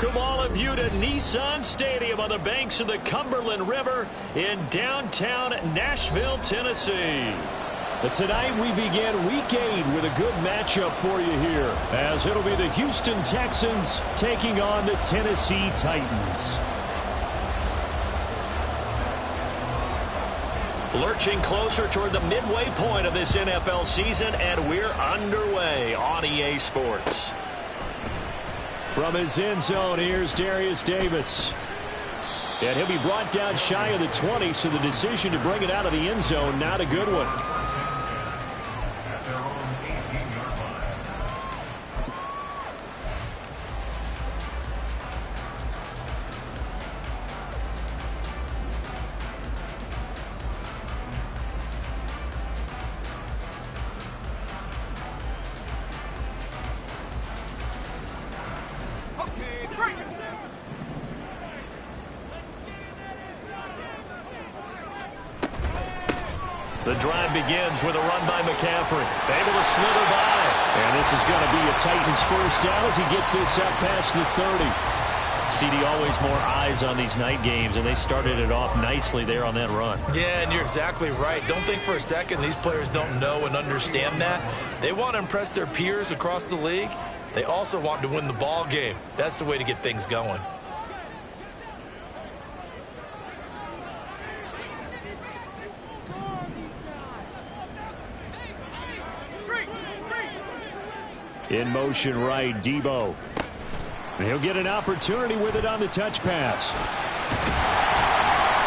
Welcome all of you to Nissan Stadium on the banks of the Cumberland River in downtown Nashville, Tennessee. But tonight we begin Week 8 with a good matchup for you here, as it'll be the Houston Texans taking on the Tennessee Titans. Lurching closer toward the midway point of this NFL season, and we're underway on EA Sports. From his end zone, here's Darius Davis. And he'll be brought down shy of the 20, so the decision to bring it out of the end zone, not a good one. The drive begins with a run by McCaffrey. Able to slither by. And this is going to be a Titans first down as he gets this up past the 30. CD, always more eyes on these night games, and they started it off nicely there on that run. Yeah, and you're exactly right. Don't think for a second these players don't know and understand that. They want to impress their peers across the league. They also want to win the ball game. That's the way to get things going. In motion right, Debo. And he'll get an opportunity with it on the touch pass.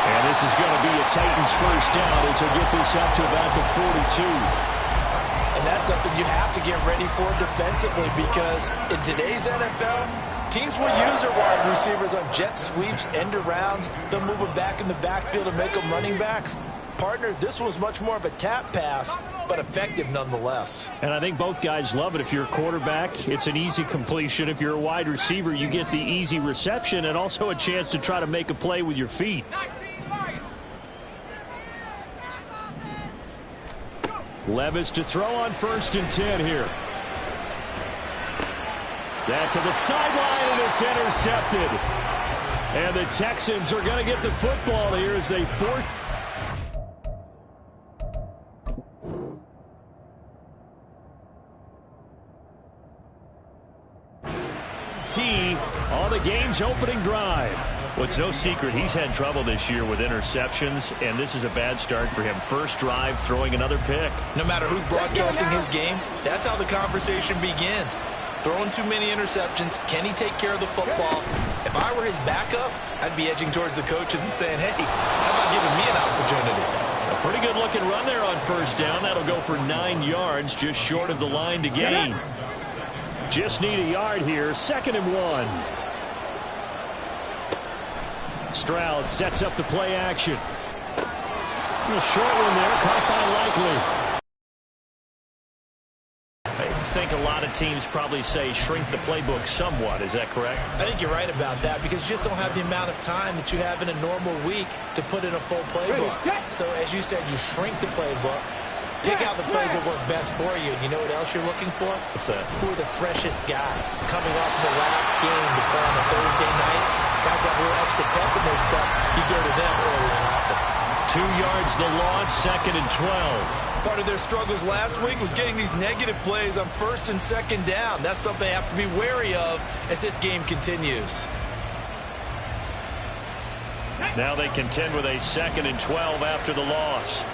And this is going to be a Titans first down as he'll get this up to about the 42. And that's something you have to get ready for defensively, because in today's NFL, teams will use their wide receivers on jet sweeps, end arounds. They'll move them back in the backfield and make them running backs. Partner, this was much more of a tap pass, but effective nonetheless. And I think both guys love it. If you're a quarterback, it's an easy completion. If you're a wide receiver, you get the easy reception and also a chance to try to make a play with your feet. Levis to throw on 1st and 10 here. That to the sideline, and it's intercepted. And the Texans are going to get the football here as they force. On the game's opening drive. Well, it's no secret he's had trouble this year with interceptions, and this is a bad start for him. First drive, throwing another pick. No matter who's broadcasting his game, that's how the conversation begins. Throwing too many interceptions. Can he take care of the football? If I were his backup, I'd be edging towards the coaches and saying, hey, how about giving me an opportunity? A pretty good looking run there on first down. That'll go for 9 yards, just short of the line to gain. Just need a yard here. 2nd and 1. Stroud sets up the play action. A short one there, caught by Likely. I think a lot of teams probably say shrink the playbook somewhat. Is that correct? I think you're right about that, because you just don't have the amount of time that you have in a normal week to put in a full playbook. So as you said, you shrink the playbook. Pick out the plays that work best for you. And you know what else you're looking for? What's that? Who are the freshest guys coming off the last game to play on a Thursday night? Guys have a little extra pep in their step. You go to them early and often. 2 yards the loss, 2nd and 12. Part of their struggles last week was getting these negative plays on 1st and 2nd down. That's something they have to be wary of as this game continues. Now they contend with a 2nd and 12 after the loss.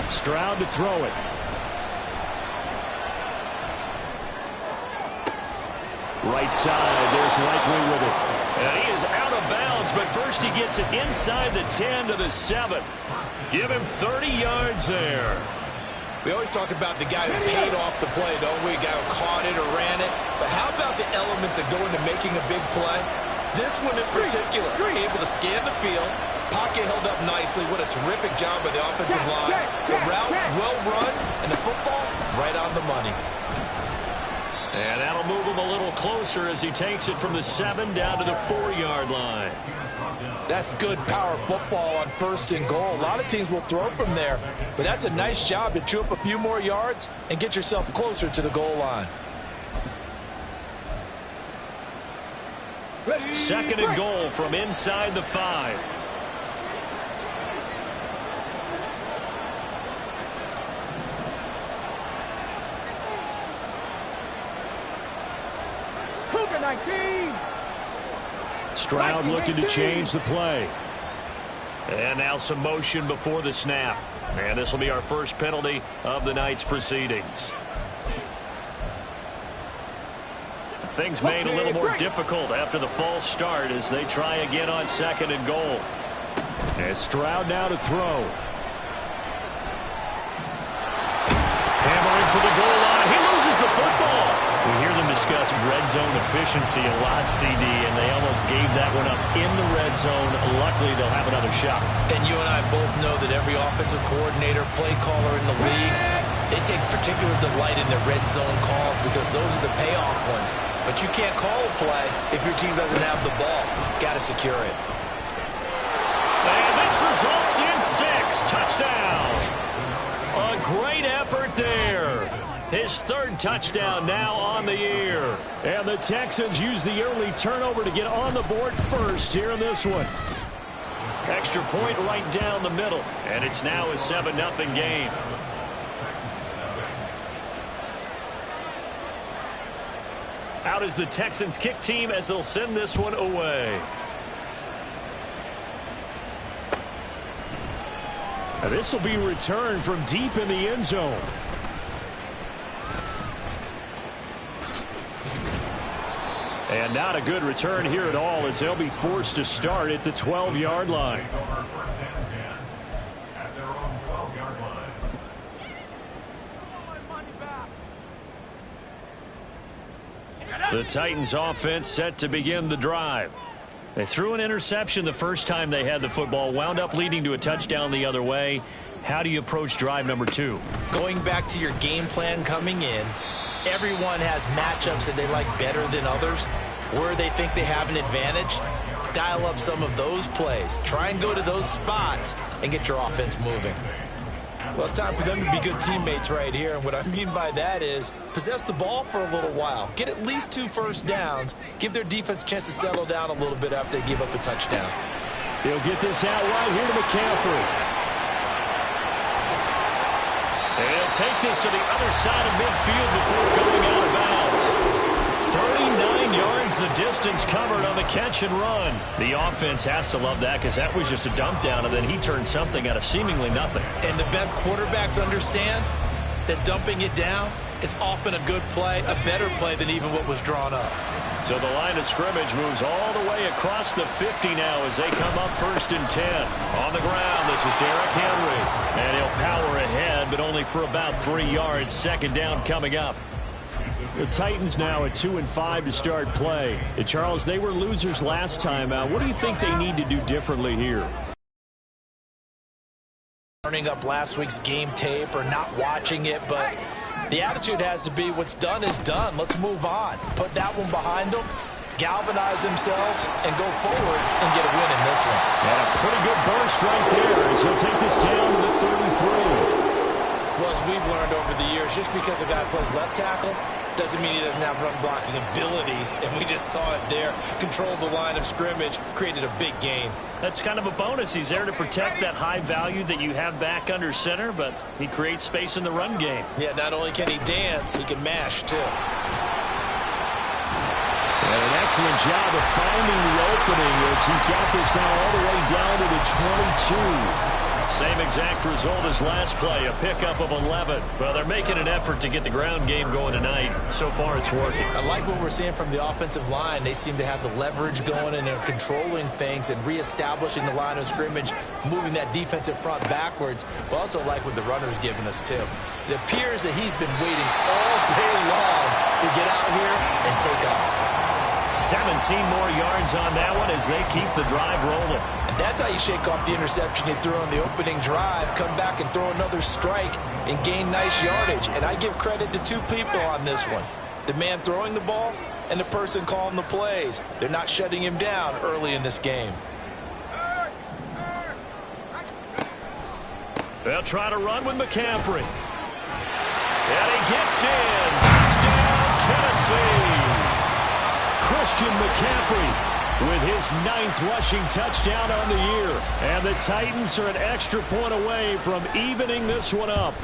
Stroud to throw it. Right side, there's Likely with it. And he is out of bounds, but first he gets it inside the 10 to the 7. Give him 30 yards there. We always talk about the guy who paid off the play, don't we? A guy who caught it or ran it. But how about the elements that go into making a big play? This one in particular, able to scan the field. Pocket held up nicely. What a terrific job by the offensive line. The route, well run, and the football, right on the money. And that'll move him a little closer as he takes it from the 7 down to the 4-yard line. That's good power football on 1st and goal. A lot of teams will throw from there, but that's a nice job to chew up a few more yards and get yourself closer to the goal line. Second and goal from inside the 5. Stroud looking to change the play. And now some motion before the snap. And this will be our first penalty of the night's proceedings. Things made a little more difficult after the false start as they try again on second and goal. And Stroud now to throw. Hammering for the goal line. He loses the football. We hear them discuss red zone efficiency a lot, CD, and they almost gave that one up in the red zone. Luckily, they'll have another shot. And you and I both know that every offensive coordinator, play caller in the league, they take particular delight in the red zone calls because those are the payoff ones. But you can't call a play if your team doesn't have the ball. Got to secure it. And this results in 6. Touchdown. A great effort there. His third touchdown now on the year. And the Texans use the early turnover to get on the board first here in this one. Extra point right down the middle. And it's now a 7-0 game. Out is the Texans kick team as they'll send this one away. Now this will be returned from deep in the end zone. And not a good return here at all as they'll be forced to start at the 12-yard line. The Titans offense set to begin the drive. They threw an interception the first time they had the football, wound up leading to a touchdown the other way. How do you approach drive number 2? Going back to your game plan coming in, everyone has matchups that they like better than others, where they think they have an advantage. Dial up some of those plays. Try and go to those spots and get your offense moving. Well, it's time for them to be good teammates right here. And what I mean by that is possess the ball for a little while. Get at least 2 first downs. Give their defense a chance to settle down a little bit after they give up a touchdown. He'll get this out right here to McCaffrey. And he'll take this to the other side of midfield before going out of bounds. 39 yards the distance covered on the catch and run. The offense has to love that because that was just a dump down, and then he turned something out of seemingly nothing. And the best quarterbacks understand that dumping it down is often a good play, a better play than even what was drawn up. So the line of scrimmage moves all the way across the 50 now as they come up 1st and 10. On the ground, this is Derrick Henry. And he'll power ahead, but only for about 3 yards. Second down coming up. The Titans now at 2-5 to start play. Charles, they were losers last time out. What do you think they need to do differently here? Turning up last week's game tape or not watching it, but the attitude has to be what's done is done. Let's move on. Put that one behind them, galvanize themselves, and go forward and get a win in this one. And a pretty good burst right there as he'll take this down to the 33. Well, as we've learned over the years, just because a guy plays left tackle doesn't mean he doesn't have run blocking abilities, and we just saw it there. Controlled the line of scrimmage, created a big gain. That's kind of a bonus. He's there to protect that high value that you have back under center, but he creates space in the run game. Yeah, not only can he dance, he can mash, too. And an excellent job of finding the opening as he's got this now all the way down to the 22. Same exact result as last play, a pickup of 11. Well, they're making an effort to get the ground game going tonight. So far, it's working. I like what we're seeing from the offensive line. They seem to have the leverage going, and they're controlling things and reestablishing the line of scrimmage, moving that defensive front backwards, but also like what the runner's giving us, too. It appears that he's been waiting all day long to get out here and take off. 17 more yards on that one as they keep the drive rolling. And that's how you shake off the interception you threw on the opening drive, come back and throw another strike and gain nice yardage. And I give credit to 2 people on this one. The man throwing the ball and the person calling the plays. They're not shutting him down early in this game. They'll try to run with McCaffrey. And he gets in. Touchdown, Tennessee. Christian McCaffrey with his 9th rushing touchdown on the year. And the Titans are an extra point away from evening this one up.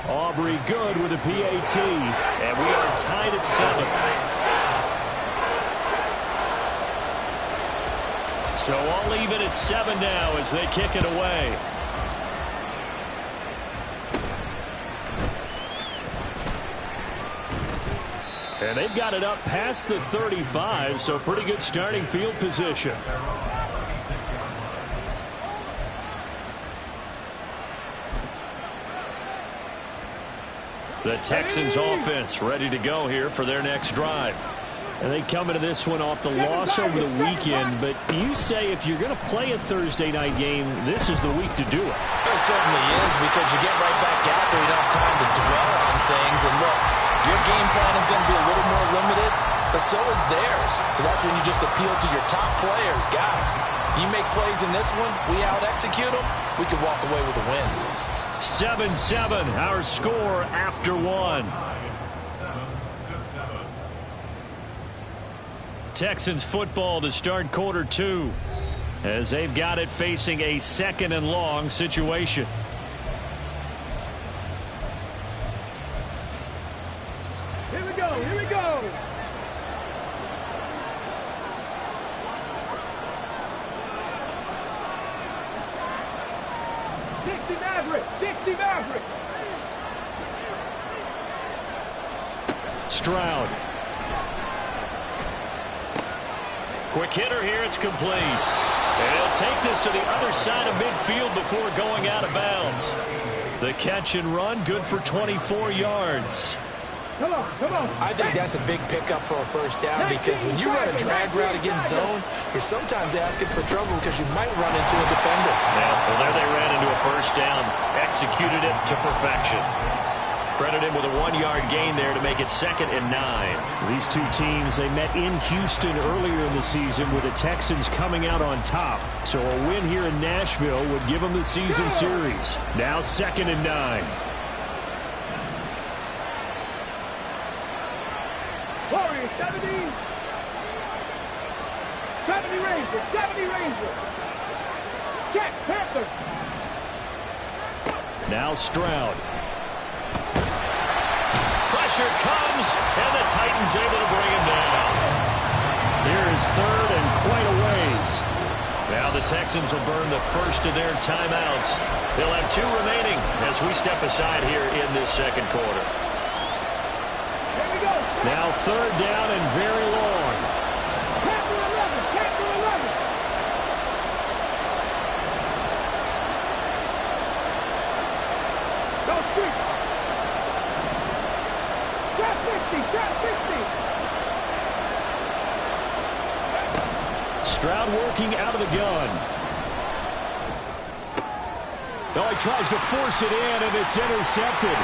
Aubrey good with a PAT, and we are tied at 7. So all even at 7 now as they kick it away. And they've got it up past the 35, so pretty good starting field position. The Texans offense ready to go here for their next drive. And they come into this one off the loss over the weekend, but you say if you're going to play a Thursday night game, this is the week to do it. It certainly is, because you get right back out there. You don't have time to dwell on things. And look, your game plan is going to be a little more limited, but so is theirs. So that's when you just appeal to your top players. Guys, you make plays in this one, we out-execute them, we can walk away with a win. 7-7, our score after 1. Texans football to start quarter 2 as they've got it facing a 2nd and long situation. Here we go, here we go. Dixie Maverick, Dixie Maverick. Stroud. Quick hitter here, it's complete. And he'll take this to the other side of midfield before going out of bounds. The catch and run, good for 24 yards. Come on, come on. I think that's a big pickup for a first down, because when you run a drag route against zone, you're sometimes asking for trouble because you might run into a defender. Yeah, well, there they ran into a first down. Executed it to perfection. Credit him with a 1-yard gain there to make it 2nd and 9. These two teams, they met in Houston earlier in the season with the Texans coming out on top. So a win here in Nashville would give them the season series. Now 2nd and 9. Warriors, 70. 70 Rangers, 70 Rangers. Check, Panthers. Now Stroud. Pressure comes, and the Titans able to bring him down. Here is 3rd and quite a ways. Now the Texans will burn the first of their timeouts. They'll have 2 remaining as we step aside here in this 2nd quarter. Here we go. Now 3rd down and very long. Panther 11, Panther 11. Go street. Trap 50, trap 50. Stroud working out of the gun. Oh, he tries to force it in, and it's intercepted.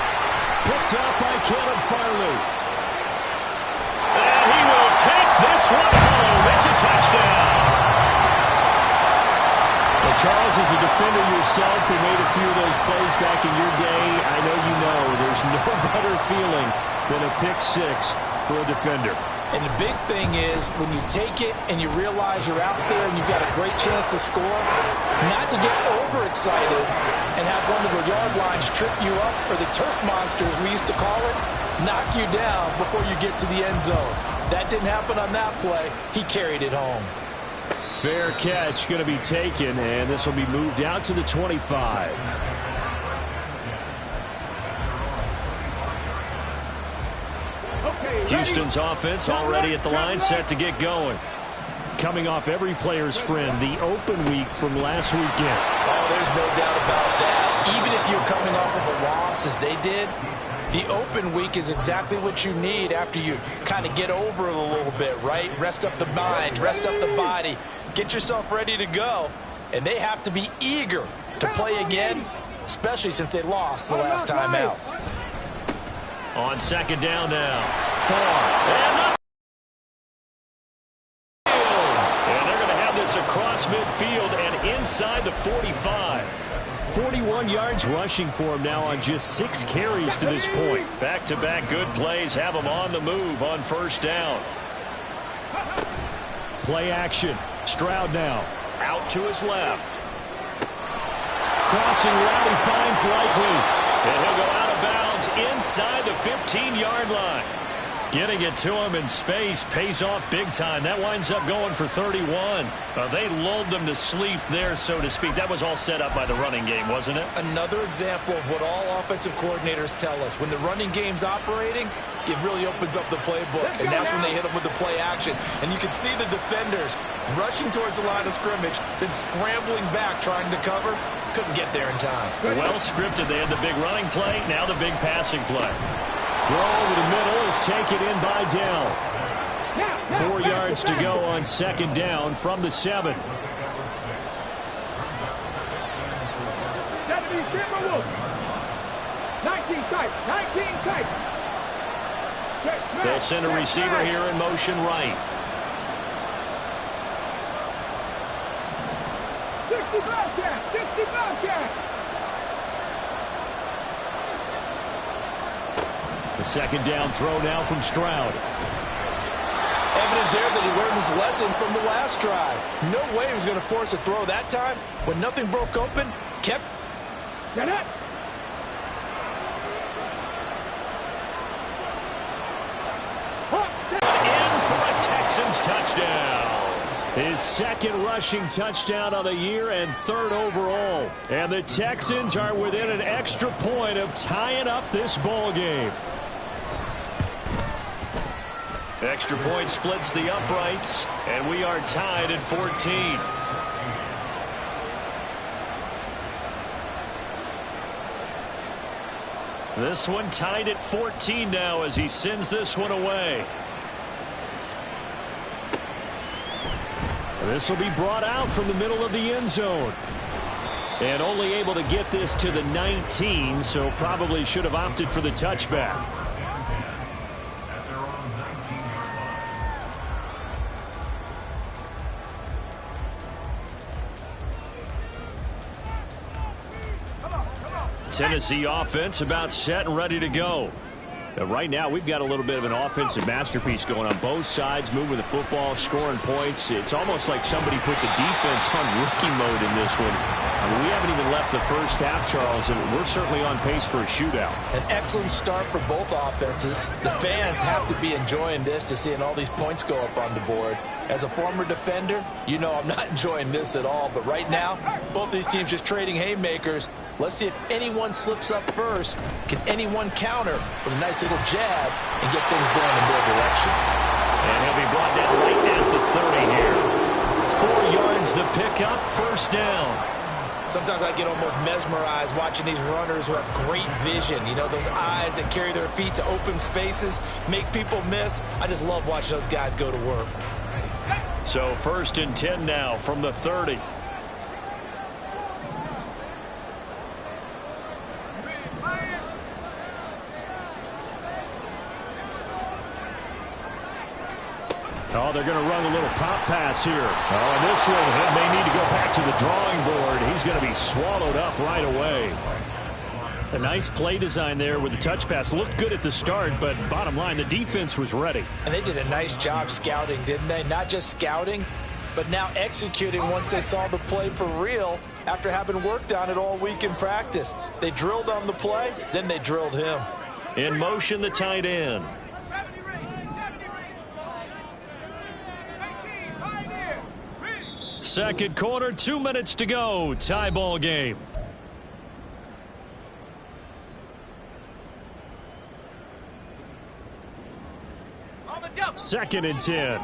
Picked up by Caleb Farley. And he will take this one home. It's a touchdown. Well, Charles, as a defender yourself who made a few of those plays back in your day, I know you know there's no better feeling than a pick 6 for a defender. And the big thing is, when you take it and you realize you're out there and you've got a great chance to score, not to get overexcited and have one of the yard lines trip you up, or the turf monsters we used to call it, knock you down before you get to the end zone. That didn't happen on that play. He carried it home. Fair catch going to be taken, and this will be moved out to the 25. Houston's offense already at the line, set to get going. Coming off every player's friend, the open week from last weekend. Oh, there's no doubt about that. Even if you're coming off of a loss as they did, the open week is exactly what you need after you kind of get over it a little bit, right? Rest up the mind, rest up the body, get yourself ready to go. And they have to be eager to play again, especially since they lost the last time out. On 2nd down now. And they're going to have this across midfield and inside the 45. 41 yards rushing for him now on just 6 carries to this point. Back-to-back good plays have him on the move on 1st down. Play action. Stroud now. Out to his left. Crossing route, he finds Likely. And he'll go out of bounds inside the 15-yard line. Getting it to him in space pays off big time. That winds up going for 31. They lulled them to sleep there, so to speak. That was all set up by the running game, wasn't it? Another example of what all offensive coordinators tell us. When the running game's operating, it really opens up the playbook, and that's when they hit them with the play action. And you can see the defenders rushing towards the line of scrimmage, then scrambling back trying to cover. Couldn't get there in time. Well scripted. They had the big running play, now the big passing play. Throw over the middle is taken in by Dell. 4 yards to go on second down from the 7. 70 Timberwolves. 19 tight. 19 tight. They'll send a receiver here in motion right. 60 Bobcat. 60 Bobcat. The second down throw now from Stroud. Evident there that he learned his lesson from the last drive. No way he was going to force a throw that time. When nothing broke open, kept. Get it. In for a Texans touchdown. His second rushing touchdown of the year and third overall. And the Texans are within an extra point of tying up this ball game. Extra point splits the uprights, and we are tied at 14. This one tied at 14 now as he sends this one away. This will be brought out from the middle of the end zone. And only able to get this to the 19, so probably should have opted for the touchback. Tennessee offense about set and ready to go. Right now, we've got a little bit of an offensive masterpiece going on both sides, moving the football, scoring points. It's almost like somebody put the defense on rookie mode in this one. I mean, we haven't even left the first half, Charles, and we're certainly on pace for a shootout. An excellent start for both offenses. The fans have to be enjoying this to seeing all these points go up on the board. As a former defender, you know I'm not enjoying this at all. But right now, both these teams just trading haymakers. Let's see if anyone slips up first. Can anyone counter with a nice little jab and get things going in their direction? And he'll be brought down right at the 30 here. 4 yards the pickup, first down. Sometimes I get almost mesmerized watching these runners who have great vision. You know, those eyes that carry their feet to open spaces, make people miss. I just love watching those guys go to work. So 1st and 10 now from the 30. Oh, they're going to run a little pop pass here. Oh, and this one, he may need to go back to the drawing board. He's going to be swallowed up right away. A nice play design there with the touch pass. Looked good at the start, but bottom line, the defense was ready. And they did a nice job scouting, didn't they? Not just scouting, but now executing once they saw the play for real after having worked on it all week in practice. They drilled on the play, then they drilled him. In motion, the tight end. Second quarter, 2 minutes to go. Tie ball game. Second and 10.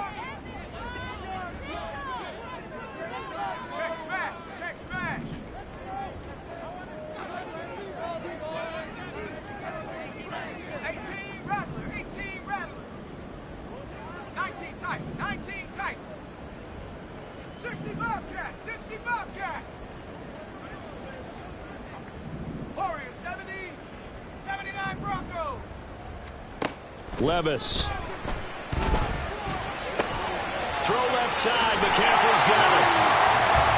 Levis. Throw left side. McCaffrey's got it.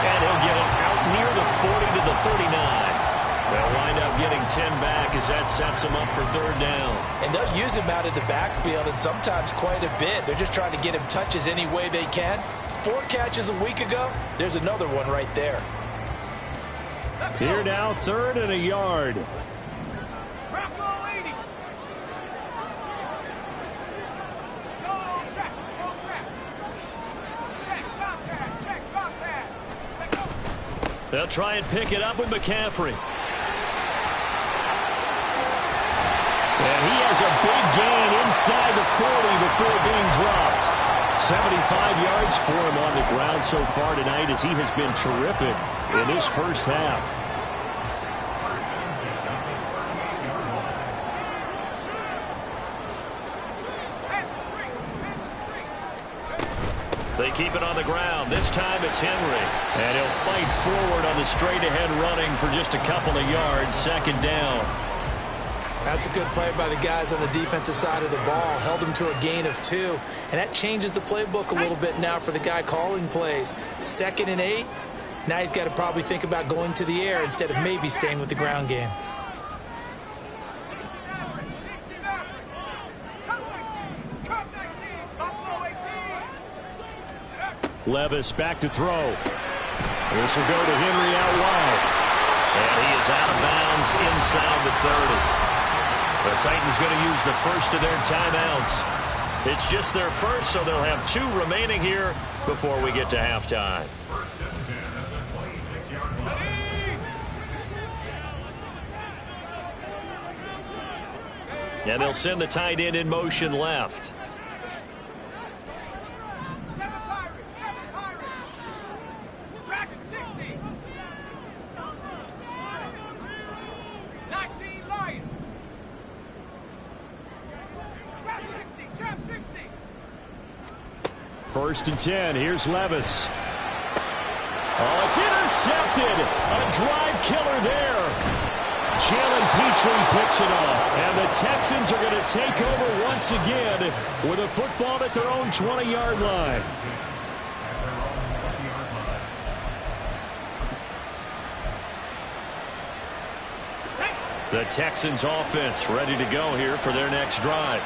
And he'll get it out near the 40 to the 39. They'll wind up getting 10 back as that sets them up for third down. And they'll use him out of the backfield, and sometimes quite a bit. They're just trying to get him touches any way they can. 4 catches a week ago. There's another one right there. Here now, 3rd and a yard. They'll try and pick it up with McCaffrey. And he has a big gain inside the 40 before being dropped. 75 yards for him on the ground so far tonight as he has been terrific in this first half. They keep it on the ground. This time it's Henry. And he'll fight forward on the straight-ahead running for just a couple of yards. 2nd down. That's a good play by the guys on the defensive side of the ball. Held him to a gain of 2. And that changes the playbook a little bit now for the guy calling plays. 2nd and 8. Now he's got to probably think about going to the air instead of maybe staying with the ground game. Levis back to throw. This will go to Henry out wide. And he is out of bounds inside the 30. The Titans going to use the first of their timeouts. It's just their first, so they'll have 2 remaining here before we get to halftime. And they'll send the tight end in motion left. First and 10. Here's Levis. Oh, it's intercepted. A drive killer there. Jalen Petrie picks it off. And the Texans are going to take over once again with a football at their own 20-yard line. The Texans offense ready to go here for their next drive.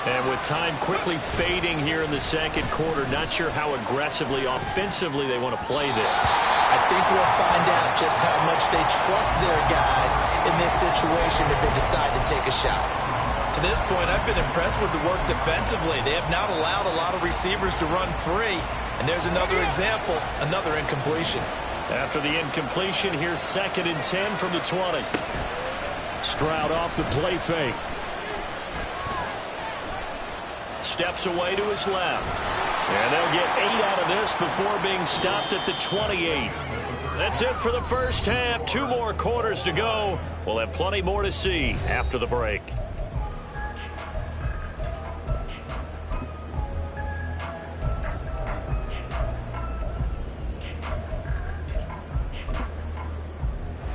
And with time quickly fading here in the 2nd quarter, not sure how aggressively, offensively they want to play this. I think we'll find out just how much they trust their guys in this situation if they decide to take a shot. To this point, I've been impressed with the work defensively. They have not allowed a lot of receivers to run free. And there's another example, another incompletion. After the incompletion, here's 2nd and 10 from the 20. Stroud off the play fake. Steps away to his left. And they'll get 8 out of this before being stopped at the 28. That's it for the first half. 2 more quarters to go. We'll have plenty more to see after the break.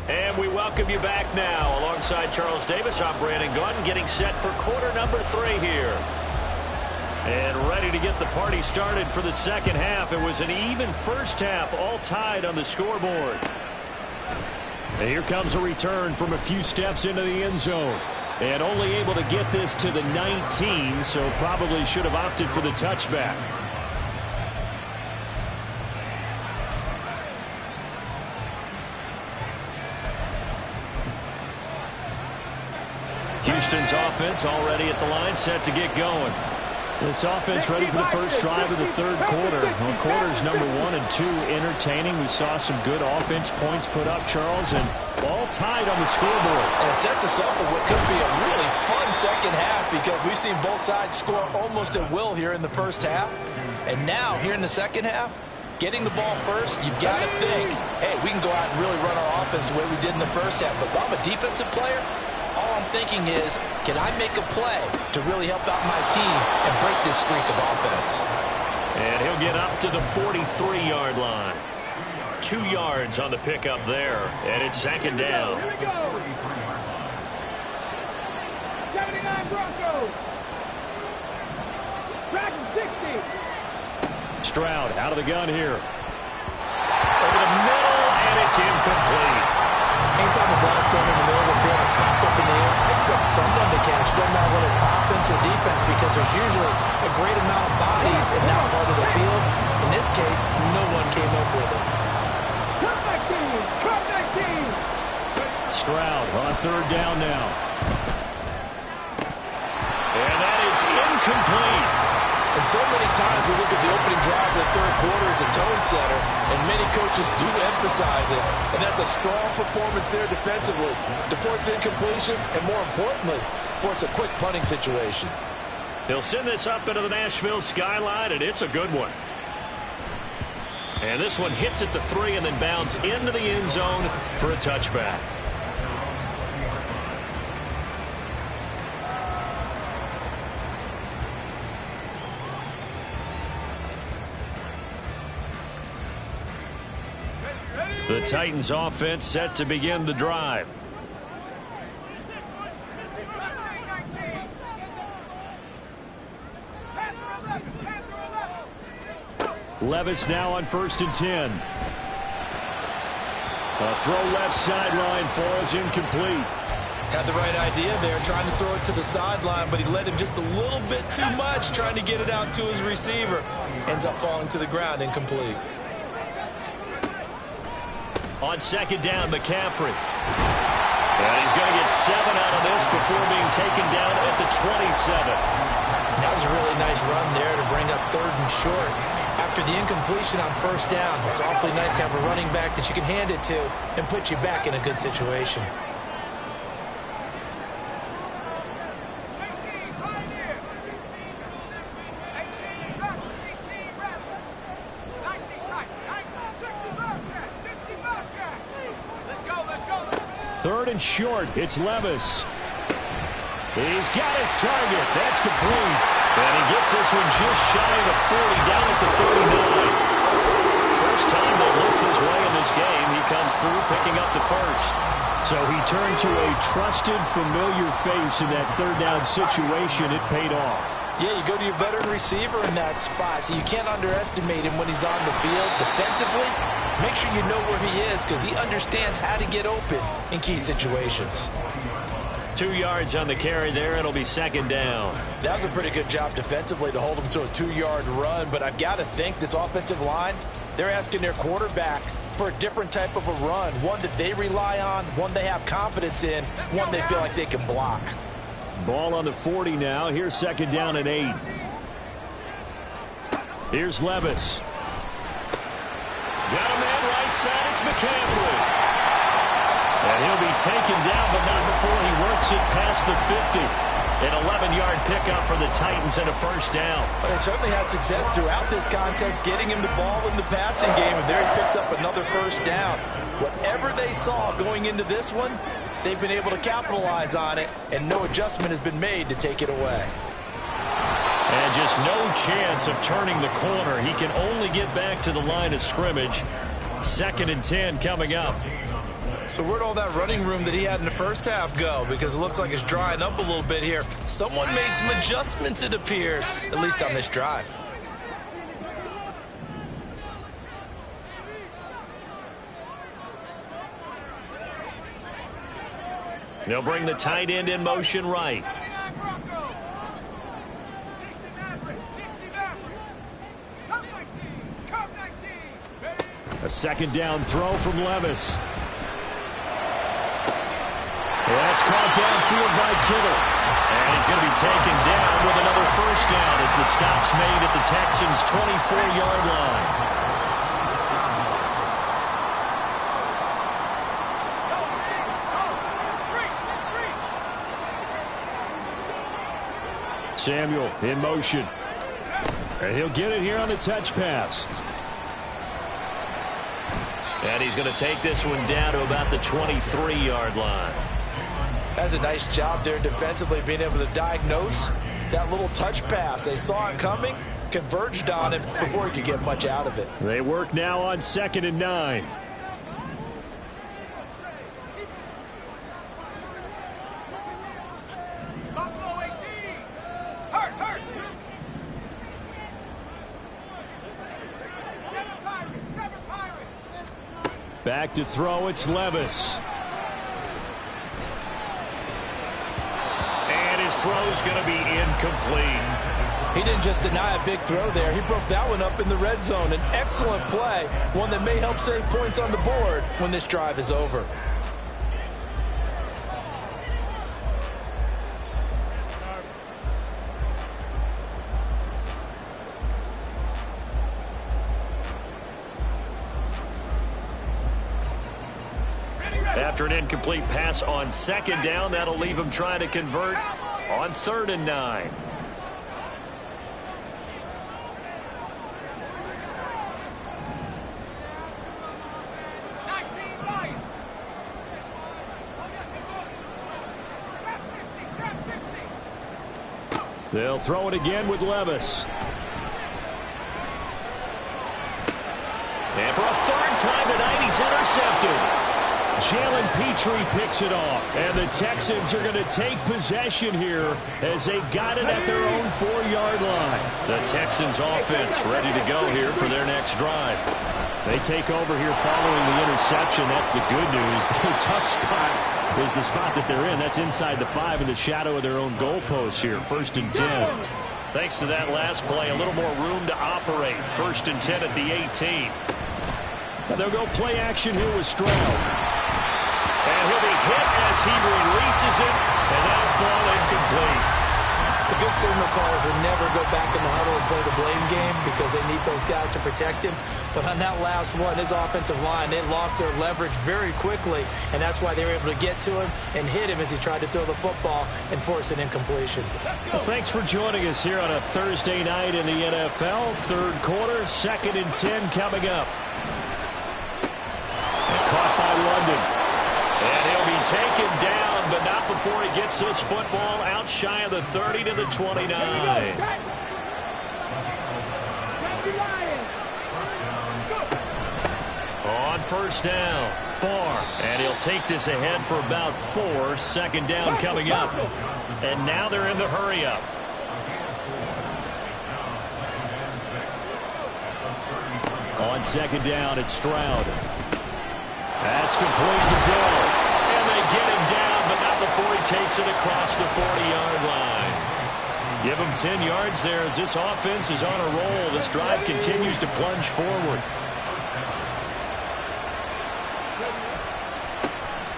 And we welcome you back now. Alongside Charles Davis, I'm Brandon Gunn, getting set for quarter number 3 here. And ready to get the party started for the 2nd half. It was an even first half, all tied on the scoreboard. And here comes a return from a few steps into the end zone. And only able to get this to the 19, so probably should have opted for the touchback. Houston's offense already at the line, set to get going. This offense ready for the first drive of the 3rd quarter. Well, quarters number 1 and 2 entertaining. We saw some good offense points put up, Charles, and all tied on the scoreboard. And it sets us up for what could be a really fun 2nd half because we've seen both sides score almost at will here in the first half. And now, here in the 2nd half, getting the ball first, you've got to think, hey, we can go out and really run our offense the way we did in the first half. But if I'm a defensive player, all I'm thinking is, can I make a play to really help out my team and break this streak of offense? And he'll get up to the 43-yard line. 2 yards on the pickup there, and it's 2nd down. Here we go. 79 Broncos. Dragon 60. Stroud out of the gun here. Over the middle, and it's incomplete. Anytime the ball's thrown in the middle of the field, it's popped up in the air, I expect someone to catch. Doesn't matter whether it's offense or defense, because there's usually a great amount of bodies in that part of the field. In this case, no one came up with it. Cut that team! Cut that team! Stroud on third down now. And that is incomplete. And so many times we look at the opening drive of the third quarter as a tone setter, and many coaches do emphasize it. And that's a strong performance there defensively to force incompletion and, more importantly, force a quick punting situation. He'll send this up into the Nashville skyline, and it's a good one. And this one hits at the 3 and then bounds into the end zone for a touchback. The Titans offense set to begin the drive. Levis now on 1st and 10. A throw left sideline for us, incomplete. Had the right idea there, trying to throw it to the sideline, but he led him just a little bit too much, trying to get it out to his receiver. Ends up falling to the ground, incomplete. On 2nd down, McCaffrey. And he's going to get 7 out of this before being taken down at the 27. That was a really nice run there to bring up 3rd and short. After the incompletion on 1st down, it's awfully nice to have a running back that you can hand it to and put you back in a good situation. Third and short, it's Levis. He's got his target. That's complete. And he gets this one just shy of the 40, down at the 39. First time that looked his way in this game, he comes through picking up the first. So he turned to a trusted, familiar face in that 3rd down situation. It paid off. Yeah, you go to your veteran receiver in that spot, so you can't underestimate him when he's on the field. Defensively, make sure you know where he is because he understands how to get open in key situations. 2 yards on the carry there. It'll be 2nd down. That was a pretty good job defensively to hold him to a 2-yard run, but I've got to think this offensive line, they're asking their quarterback for a different type of a run, one that they rely on, one they have confidence in, one they feel like they can block. Ball on the 40 now. Here's 2nd down and 8. Here's Levis. Got a man right side. It's McCaffrey. And he'll be taken down, but not before he works it past the 50. An 11-yard pickup for the Titans and a 1st down. But they certainly had success throughout this contest, getting him the ball in the passing game, and there he picks up another 1st down. Whatever they saw going into this one, they've been able to capitalize on it, and no adjustment has been made to take it away. And just no chance of turning the corner. He can only get back to the line of scrimmage. 2nd and 10 coming up. So where'd all that running room that he had in the first half go? Because it looks like it's drying up a little bit here. Someone made some adjustments, it appears, at least on this drive. They'll bring the tight end in motion right. A 2nd down throw from Levis. That's caught downfield by Kittle. And he's going to be taken down with another 1st down as the stop's made at the Texans' 24-yard line. Samuel in motion. And he'll get it here on the touch pass. And he's going to take this one down to about the 23-yard line. That's a nice job there defensively, being able to diagnose that little touch pass. They saw it coming, converged on it before he could get much out of it. They work now on 2nd and 9. Back to throw, it's Levis. throw's going to be incomplete. He didn't just deny a big throw there. He broke that one up in the red zone. An excellent play, one that may help save points on the board when this drive is over. After an incomplete pass on second down, that'll leave him trying to convert on 3rd and 9. They'll throw it again with Levis. And for a 3rd time tonight, he's intercepted. Jalen Petrie picks it off. And the Texans are going to take possession here as they've got it at their own 4-yard line. The Texans offense ready to go here for their next drive. They take over here following the interception. That's the good news. The tough spot is the spot that they're in. That's inside the 5 in the shadow of their own goalpost here. 1st and 10. Thanks to that last play, a little more room to operate. 1st and 10 at the 18. And they'll go play action here with Stroud. And he'll be hit as he releases it, and that'll fall incomplete. The good signal callers will never go back in the huddle and play the blame game because they need those guys to protect him. But on that last one, his offensive line, they lost their leverage very quickly, and that's why they were able to get to him and hit him as he tried to throw the football and force an incompletion. Well, thanks for joining us here on a Thursday night in the NFL. 3rd quarter, 2nd and 10 coming up. And caught by London. And he'll be taken down, but not before he gets this football out shy of the 30 to the 29. On 1st down, Barr. And he'll take this ahead for about 4. 2nd down coming up. And now they're in the hurry-up. On 2nd down, it's Stroud. That's complete to Dill. And they get him down, but not before he takes it across the 40-yard line. Give him 10 yards there as this offense is on a roll. This drive continues to plunge forward.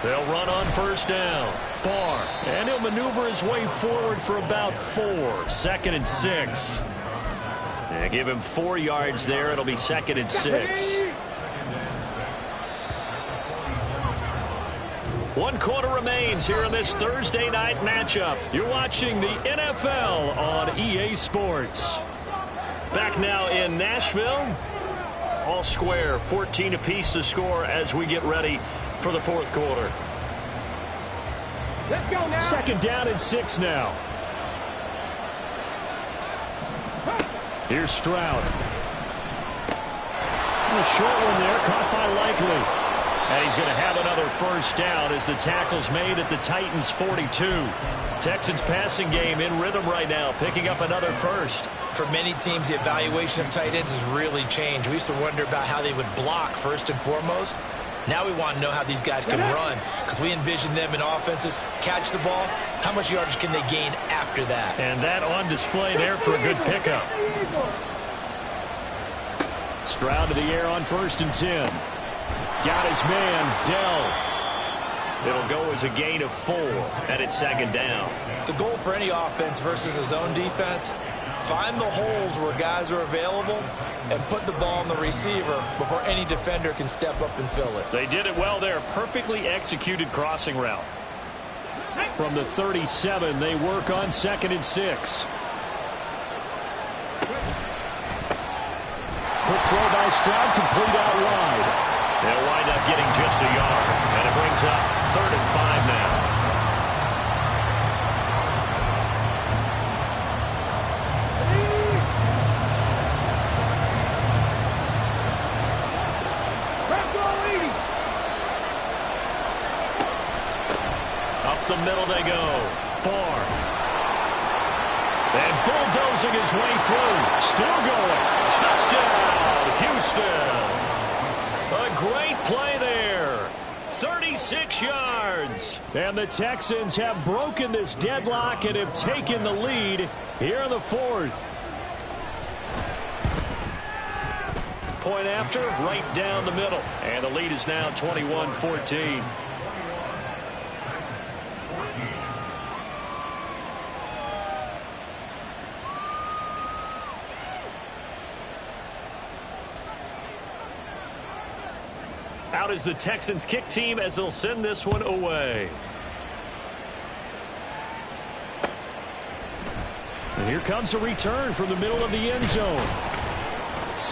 They'll run on 1st down. Barr. And he'll maneuver his way forward for about 4. 2nd and 6. And give him 4 yards there. It'll be 2nd and 6. 1 quarter remains here in this Thursday night matchup. You're watching the NFL on EA Sports. Back now in Nashville. All square, 14 apiece to score as we get ready for the 4th quarter. Let's go now. 2nd down and 6 now. Here's Stroud. A short one there, caught by Likely. And he's going to have another 1st down as the tackle's made at the Titans' 42. Texans passing game in rhythm right now, picking up another 1st. For many teams, the evaluation of tight ends has really changed. We used to wonder about how they would block first and foremost. Now we want to know how these guys can run because we envision them in offenses, catch the ball. How much yardage can they gain after that? And that on display there for a good pickup. Stroud to the air on 1st and 10. Got his man, Dell. It'll go as a gain of 4, and it's 2nd down. The goal for any offense versus a zone defense, find the holes where guys are available and put the ball on the receiver before any defender can step up and fill it. They did it well there. Perfectly executed crossing route. From the 37, they work on 2nd and 6. Quick throw by Stroud, complete out wide. They'll wind up getting just a yard, and it brings up 3rd and 5 now. Up the middle they go. Barr. And bulldozing his way through. Still going. Touchdown, Houston. A great play there. 36 yards. And the Texans have broken this deadlock and have taken the lead here in the fourth. Point after, right down the middle. And the lead is now 21-14. Out is the Texans kick team as they'll send this one away. And here comes a return from the middle of the end zone.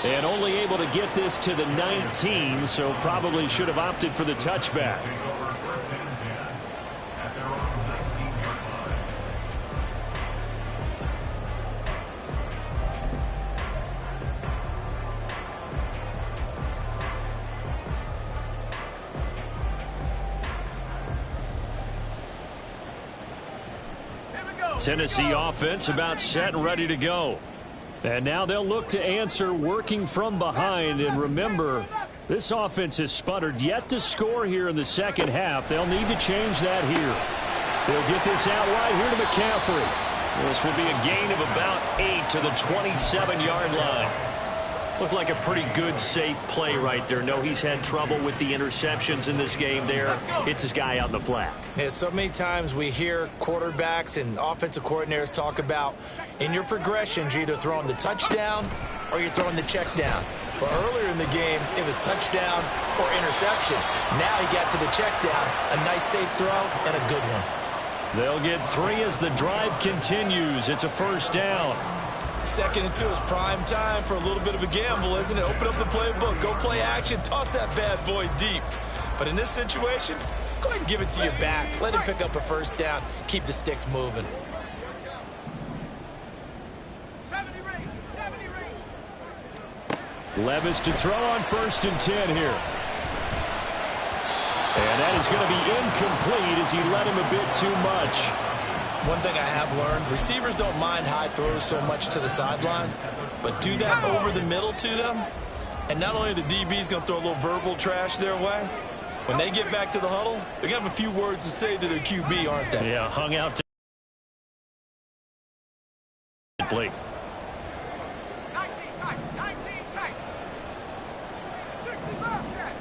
And only able to get this to the 19, so probably should have opted for the touchback. Tennessee offense about set and ready to go. And now they'll look to answer working from behind. And remember, this offense has sputtered yet to score here in the second half. They'll need to change that here. They'll get this out wide here to McCaffrey. This will be a gain of about 8 to the 27-yard line. Looked like a pretty good, safe play right there. No, he's had trouble with the interceptions in this game there. It's his guy out in the flat. Yeah, so many times we hear quarterbacks and offensive coordinators talk about in your progressions, you're either throwing the touchdown or you're throwing the check down. But earlier in the game, it was touchdown or interception. Now he got to the check down, a nice safe throw and a good one. They'll get 3 as the drive continues. It's a first down. 2nd and 2 is prime time for a little bit of a gamble, isn't it? Open up the playbook, go play action, toss that bad boy deep. But in this situation, go ahead and give it to your back. Let him pick up a first down. Keep the sticks moving. 70 range. Levis to throw on 1st and 10 here. And that is going to be incomplete as he led him a bit too much. One thing I have learned, receivers don't mind high throws so much to the sideline, but do that over the middle to them, and not only are the DBs going to throw a little verbal trash their way, when they get back to the huddle, they're going to have a few words to say to their QB, aren't they? Yeah, hung out to Blake. 19 tight.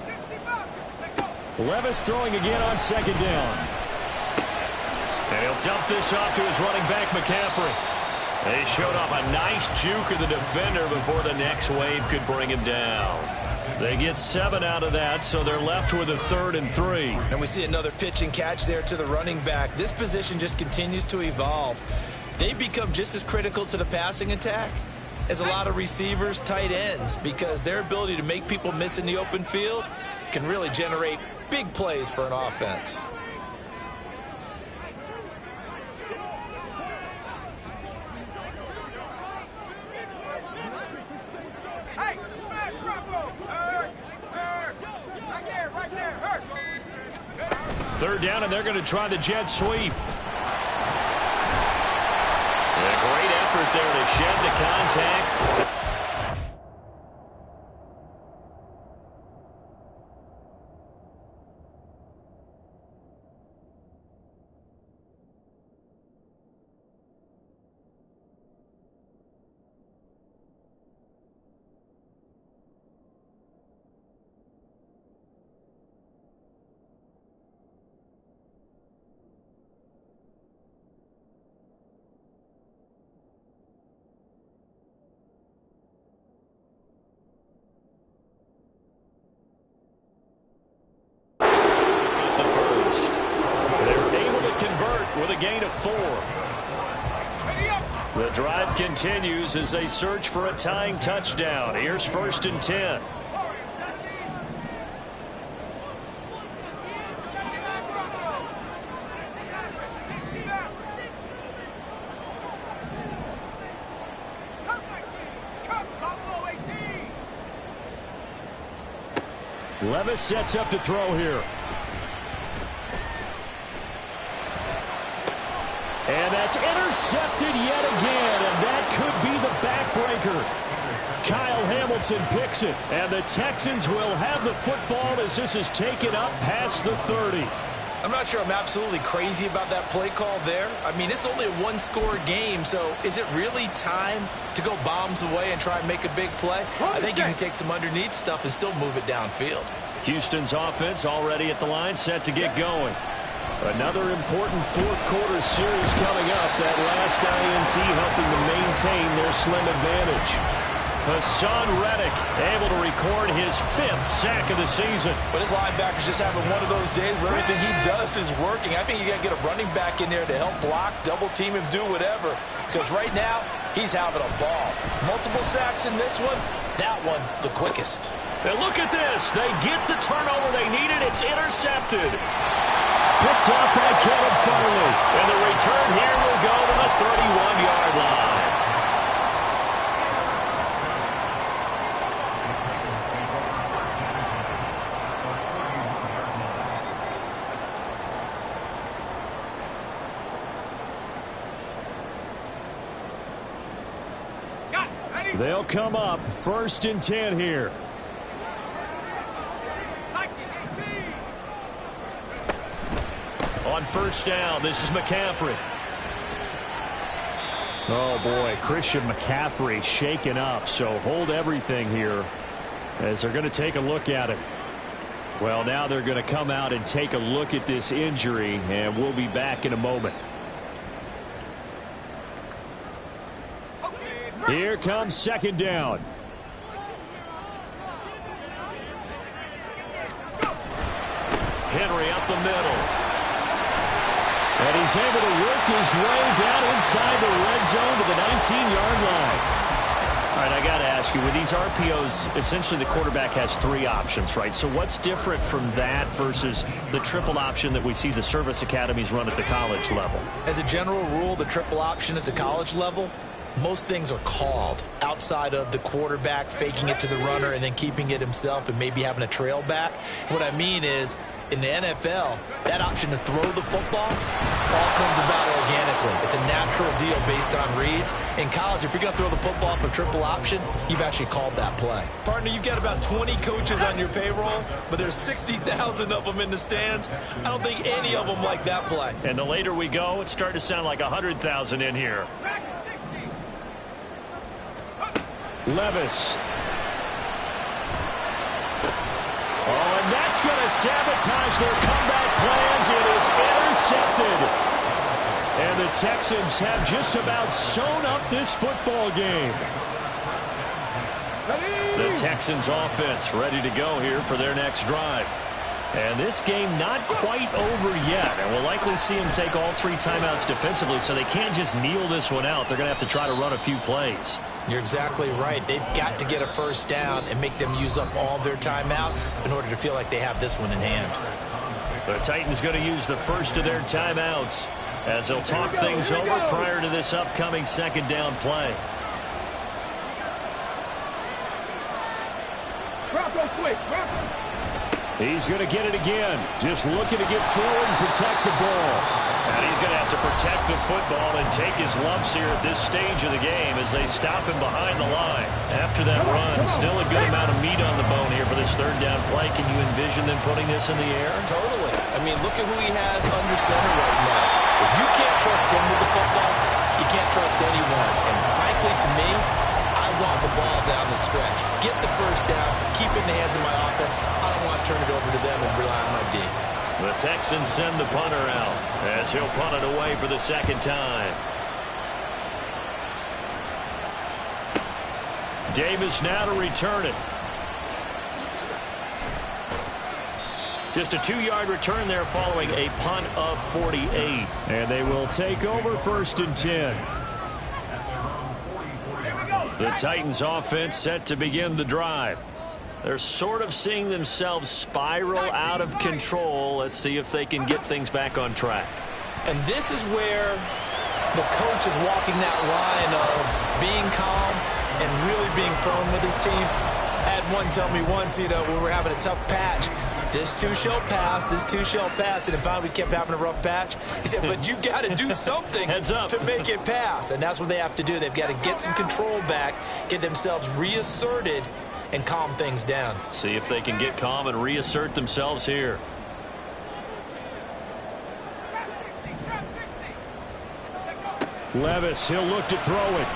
60 bucks. Levis throwing again on 2nd down. And he'll dump this off to his running back, McCaffrey. They showed off a nice juke of the defender before the next wave could bring him down. They get 7 out of that, so they're left with a 3rd and 3. And we see another pitch and catch there to the running back. This position just continues to evolve. They become just as critical to the passing attack as a lot of receivers, tight ends, because their ability to make people miss in the open field can really generate big plays for an offense. Third down, and they're going to try the jet sweep. And a great effort there to shed the contact. With a gain of 4. The drive continues as they search for a tying touchdown. Here's 1st and 10. Levis sets up to throw here. And that's intercepted yet again, and that could be the backbreaker. Kyle Hamilton picks it, and the Texans will have the football as this is taken up past the 30. I'm not sure I'm absolutely crazy about that play call there. I mean, it's only a one-score game, so is it really time to go bombs away and try and make a big play? I think you can take some underneath stuff and still move it downfield. Houston's offense already at the line, set to get going. Another important fourth quarter series coming up. That last INT helping to maintain their slim advantage. Hassan Reddick able to record his 5th sack of the season. But his linebacker's just having one of those days where everything he does is working. I think you got to get a running back in there to help block, double team him, do whatever. Because right now, he's having a ball. Multiple sacks in this one. That one, the quickest. And look at this. They get the turnover they needed. It's intercepted. Picked up by Kevin Farley. And the return here will go to the 31-yard line. They'll come up 1st and 10 here. On 1st down, this is McCaffrey. Oh, boy, Christian McCaffrey shaken up, so hold everything here as they're going to take a look at it. Well, now they're going to come out and take a look at this injury, and we'll be back in a moment. Here comes 2nd down. Henry up the middle. And he's able to work his way down inside the red zone to the 19-yard line. All right, I got to ask you, with these RPOs, essentially the quarterback has 3 options, right? So what's different from that versus the triple option that we see the service academies run at the college level? As a general rule, the triple option at the college level, most things are called outside of the quarterback faking it to the runner and then keeping it himself and maybe having a trail back. What I mean is, in the NFL, that option to throw the football all comes about organically. It's a natural deal based on reads. In college, if you're going to throw the football for triple option, you've actually called that play. Partner, you've got about 20 coaches on your payroll, but there's 60,000 of them in the stands. I don't think any of them like that play. And the later we go, it's starting to sound like 100,000 in here. Levis. Oh, and that's going to sabotage their comeback plans. It is intercepted. And the Texans have just about sewn up this football game. The Texans offense ready to go here for their next drive. And this game not quite over yet. And we'll likely see them take all 3 timeouts defensively, so they can't just kneel this one out. They're going to have to try to run a few plays. You're exactly right. They've got to get a 1st down and make them use up all their timeouts in order to feel like they have this one in hand. The Titans going to use the first of their timeouts as they'll talk things over prior to this upcoming 2nd down play. He's going to get it again. Just looking to get forward and protect the ball. And he's going to have to protect the football and take his lumps here at this stage of the game as they stop him behind the line. After that run, still a good amount of meat on the bone here for this 3rd down play. Can you envision them putting this in the air? Totally. I mean, look at who he has under center right now. If you can't trust him with the football, you can't trust anyone. And frankly, to me, I want the ball down the stretch. Get the 1st down, keep it in the hands of my offense. I don't want to turn it over to them and rely on my D. The Texans send the punter out as he'll punt it away for the 2nd time. Davis now to return it. Just a 2-yard return there following a punt of 48. And they will take over 1st and 10. The Titans offense set to begin the drive. They're sort of seeing themselves spiral out of control. Let's see if they can get things back on track. And this is where the coach is walking that line of being calm and really being firm with his team. I had one tell me once, when we're having a tough patch, this too shall pass, this too shall pass. And finally we kept having a rough patch. He said, but you got to do something to make it pass. And that's what they have to do. They've got to get some control back, get themselves reasserted, and calm things down. See if they can get calm and reassert themselves here. Levis, he'll look to throw it.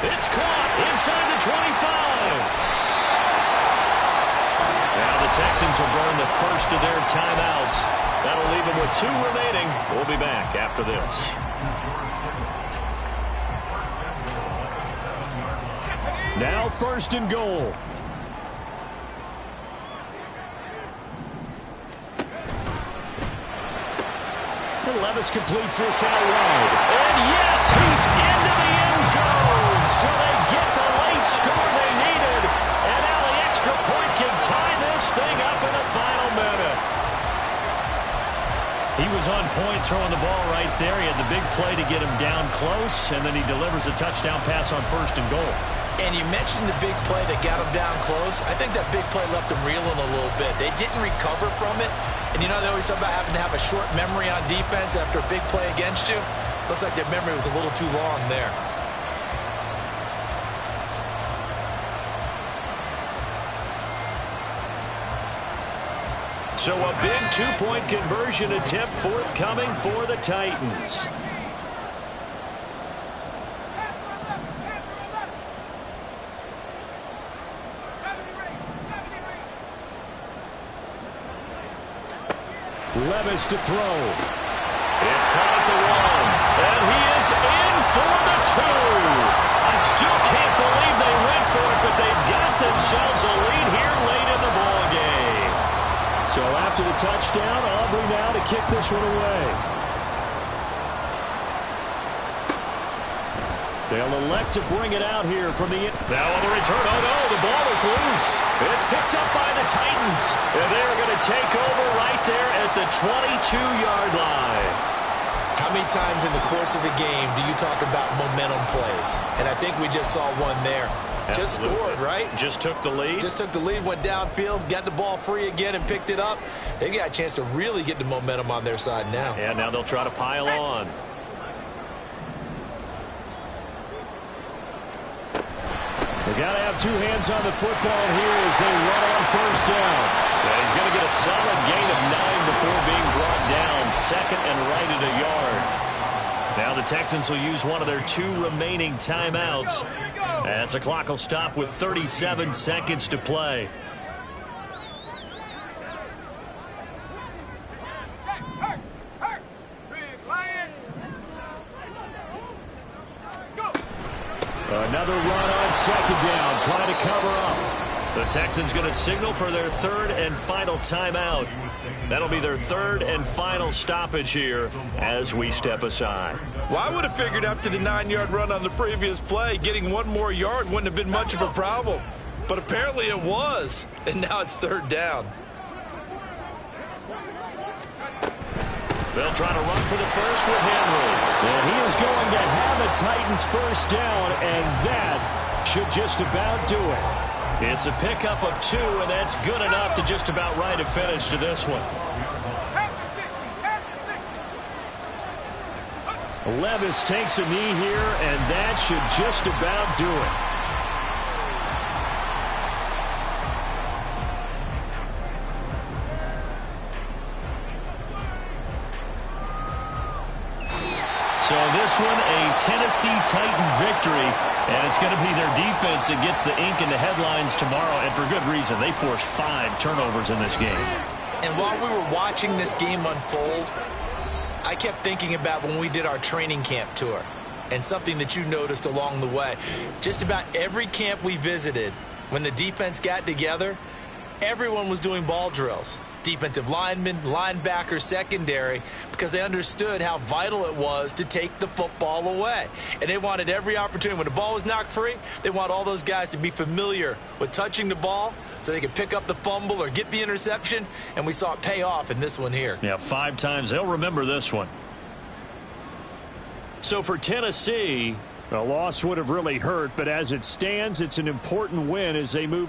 It's caught inside the 25. Now the Texans will burn the first of their timeouts. That'll leave them with 2 remaining. We'll be back after this. Now 1st and goal. And Levis completes this out wide. And yes, he's into the end zone. So they get the late score they needed. And now the extra point can tie this thing up in the final minute. He was on point throwing the ball right there. He had the big play to get him down close, and then he delivers a touchdown pass on 1st and goal. And you mentioned the big play that got him down close. I think that big play left him reeling a little bit. They didn't recover from it. And you know, they always talk about having to have a short memory on defense after a big play against you. Looks like their memory was a little too long there. So a big 2-point conversion attempt forthcoming for the Titans. Levis to throw. It's caught at the 1. And he is in for the 2. I still can't believe they went for it, but they've got themselves a lead here late in the ball game. So after the touchdown, Aubrey now to kick this one away. They'll elect to bring it out here from the... Now on the return, oh no, the ball is loose. It's picked up by the Titans. And they're going to take over right there at the 22-yard line. How many times in the course of a game do you talk about momentum plays? And I think we just saw one there. Absolutely. Just scored, right? Just took the lead. Just took the lead, went downfield, got the ball free again and picked it up. They've got a chance to really get the momentum on their side now. And now they'll try to pile on. They got to have 2 hands on the football here as they run on 1st down. Yeah, he's going to get a solid gain of 9 before being brought down. 2nd and right at a yard. Now the Texans will use one of their 2 remaining timeouts as the clock will stop with 37 seconds to play. Another run on 2nd down, trying to cover up. The Texans going to signal for their 3rd and final timeout. That'll be their 3rd and final stoppage here as we step aside. Well, I would have figured after the 9-yard run on the previous play, getting 1 more yard wouldn't have been much of a problem. But apparently it was, and now it's 3rd down. They'll try to run for the first with Henry. And he is going to have a Titans 1st down, and that should just about do it. It's a pickup of 2, and that's good enough to just about write a finish to this one. Levis takes a knee here, and that should just about do it. So this one, a Tennessee Titan victory, and it's going to be their defense that gets the ink in the headlines tomorrow, and for good reason. They forced 5 turnovers in this game. And while we were watching this game unfold, I kept thinking about when we did our training camp tour and something that you noticed along the way. Just about every camp we visited, when the defense got together, everyone was doing ball drills. Defensive linemen, linebackers, secondary, because they understood how vital it was to take the football away. And they wanted every opportunity. When the ball was knocked free, they want all those guys to be familiar with touching the ball so they could pick up the fumble or get the interception. And we saw it pay off in this one here. Yeah, 5 times. They'll remember this one. So for Tennessee, a loss would have really hurt, but as it stands, it's an important win as they move